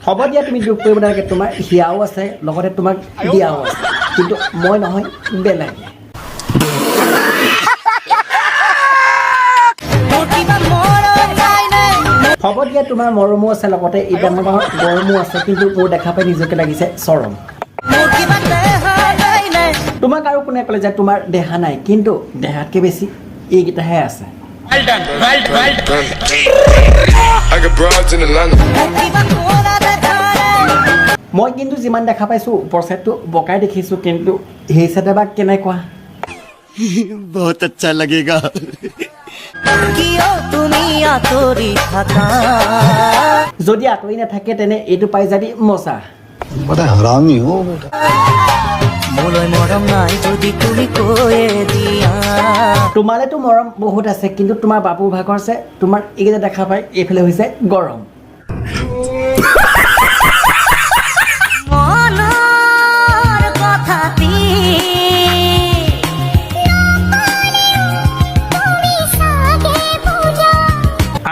হ'ব দিয়া তুমি দুখ কৰিব নালাগে তোমাৰ হিয়াও আছে লগতে তোমাক দিয়াও আছে কিন্তু মই নহয় বেলেগ হ'ব দিয়া তোমাৰ মৰমো আছে লগতে এতিয়া মোৰ গৰমো আছে কিন্তু মোৰ দেখা পাই নিজকে লাগিছে চৰম তোমাক আৰু কোনে ক'লে যে তোমাৰ দেহা নাই কিন্তু দেহাতকৈ বেছি এইকেইটাহে আছে মই কিন্তু যিমান দেখা পাইছোঁ ওপৰ চাইডটো বকাই দেখিছোঁ কিন্তু সেই চাইডে বা কেনেকুৱা বহুত আচ্ছা লাগেগা যদি আঁতৰি নাথাকে তেনে এইটো পাই যাবি মচা তোমালেতো মৰম বহুত আছে কিন্তু তোমাৰ বাবুৰ ভাগৰ আছে তোমাৰ এইকেইটা দেখা পাই এইফালে হৈছে গৰম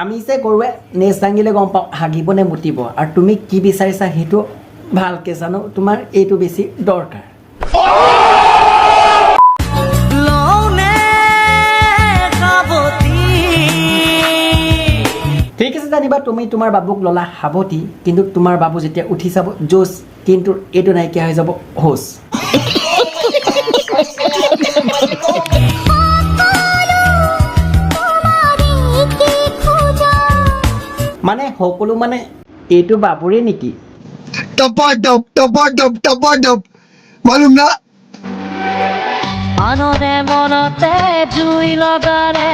আমি যে গৰুৱে নেজ দাঙিলে গম পাওঁ হাগিব নে মুতিব আৰু তুমি কি বিচাৰিছা সেইটো ভালকৈ জানো তোমাৰ এইটো বেছি দৰকাৰ ঠিক আছে জানিবা তুমি তোমাৰ বাবুক ললা সাৱতি কিন্তু তোমাৰ বাবু যেতিয়া উঠি যাব জোচ কিন্তু এইটো নাইকিয়া হৈ যাব হোচ মানে সকলো মানে এইটো বাবুৰে নেকি মালুম না আনৰে মনতে জুই লগালে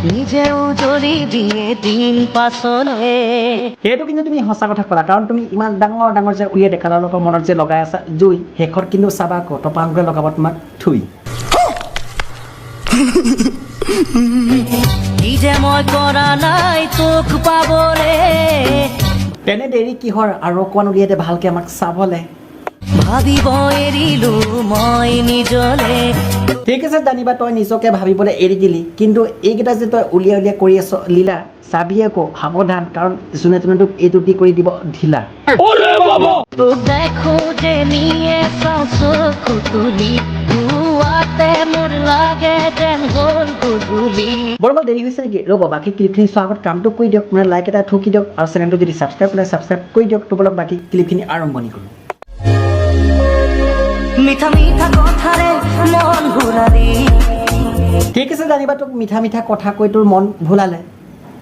নিজেও জ্বলি দিয়ে দিন পাছলৈ সেইটো কিন্তু তুমি সঁচা কথা ক'লা কাৰণ তুমি ইমান ডাঙৰ ডাঙৰ যে উলিয়াই ডেকা লোকৰ মনত যে লগাই আছা জুই শেষত কিন্তু চাবা আকৌ টপাংগুৰে লগাব তোমাক থুই নিজে মই কৰা নাই তোক পাবলে তেনে দেৰি কিহৰ আৰু অকণমান উলিয়াই দে ভালকৈ আমাক চাবলে ভাবিব এৰিলো মই নিজলে ঠিক আছে জানিবা তই নিজকে ভাবিবলৈ এৰি দিলি কিন্তু এইকেইটা যে তই উলিয়াই উলিয়াই কৰি আছ লীলা চাবি আকৌ সাৱধান কাৰণ যোনে তোনে তোক এইটো কি কৰি দিব ঢিলা তোক দেখো যে নিয়ে চাওঁ চকু তুলি ধুৱাতে মোৰ লাগে যেন হ'ল গুগুলি বৰ দেৰি হৈছে নেকি ৰ'ব বাকী ক্লিপখিনি চোৱাৰ আগত কামটো কৰি দিয়ক মানে লাইক এটা ঠুকি দিয়ক আৰু চেনেলটো যদি ছাবস্ক্ৰাইব কৰে ছাবস্ক্ৰাইব কৰি দিয়ক তো বলক বাকী ক্লিপখিনি আৰম্ভণি কৰোঁ মিঠা মিঠা কথাৰে মন ভুলালি ঠিক আছে জানিবা তোক মিঠা মিঠা কথা কৈ তোৰ মন ভুলালে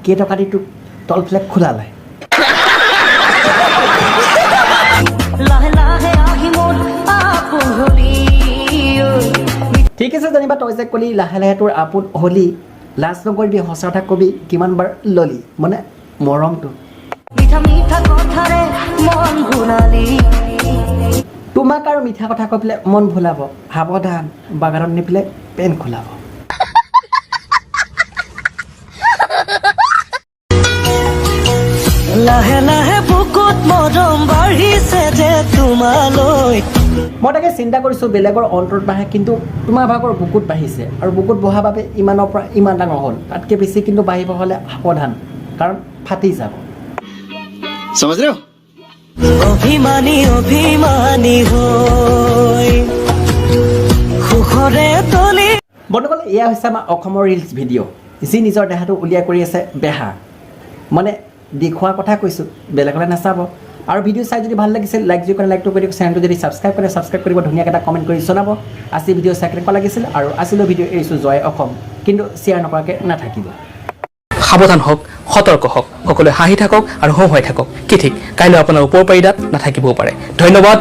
কেইটকা দি তোক তলফালে খোলালে লাহে লাহে আহি মোৰ আপোন হলি ঠিক আছে জানিবা তই যে ক'লি লাহে লাহে তোৰ আপোন হলি লাজ নকৰিবি সঁচা কথা কবি কিমানবাৰ ললি মানে মৰমটো মিঠা মিঠা কথাৰে মন ভুলালি তোমাক আৰু মিঠা কথা কৈ পেলাই মন ভুলাব সাৱধান বাগানত নি পেলাই পেন খোলাব লাহে লাহে বুকুত মৰম বাঢ়িছে যে তোমালৈ মই তাকে চিন্তা কৰিছোঁ বেলেগৰ অন্তৰত বাঢ়ে কিন্তু তোমাৰ ভাগৰ বুকুত বাঢ়িছে আৰু বুকুত বহাৰ বাবে ইমানৰ পৰা ইমান ডাঙৰ হ'ল তাতকৈ বেছি কিন্তু বাঢ়িব হ'লে সাৱধান কাৰণ ফাটি যাব समझ रहे हो অভিমানী অভিমানী হৈ সুখৰে তলি বন্ধুসকল এয়া হৈছে আমাৰ অসমৰ ৰিলছ ভিডিঅ' যি নিজৰ দেহাটো উলিয়াই কৰি আছে বেহা মানে দেখুওৱাৰ কথা কৈছোঁ বেলেগলৈ নাচাব আৰু ভিডিঅ' চাই যদি ভাল লাগিছিল লাইক যদি কৰে লাইকটো কৰি দিয়ক চেনেলটো যদি ছাবস্ক্ৰাইব কৰে ছাবস্ক্ৰাইব কৰিব ধুনীয়াকৈ এটা কমেণ্ট কৰি জনাব আজি ভিডিঅ' চাই কেনেকুৱা লাগিছিল আৰু আজিলৈ ভিডিঅ' এৰিছোঁ জয় অসম কিন্তু শ্বেয়াৰ নকৰাকৈ নাথাকিব সাৱধান হওক সতৰ্ক হওক সকলোৱে হাঁহি থাকক আৰু হওঁ হৈ থাকক কি ঠিক কাইলৈ আপোনাৰ ওপৰ পাৰিদাত নাথাকিবও পাৰে ধন্যবাদ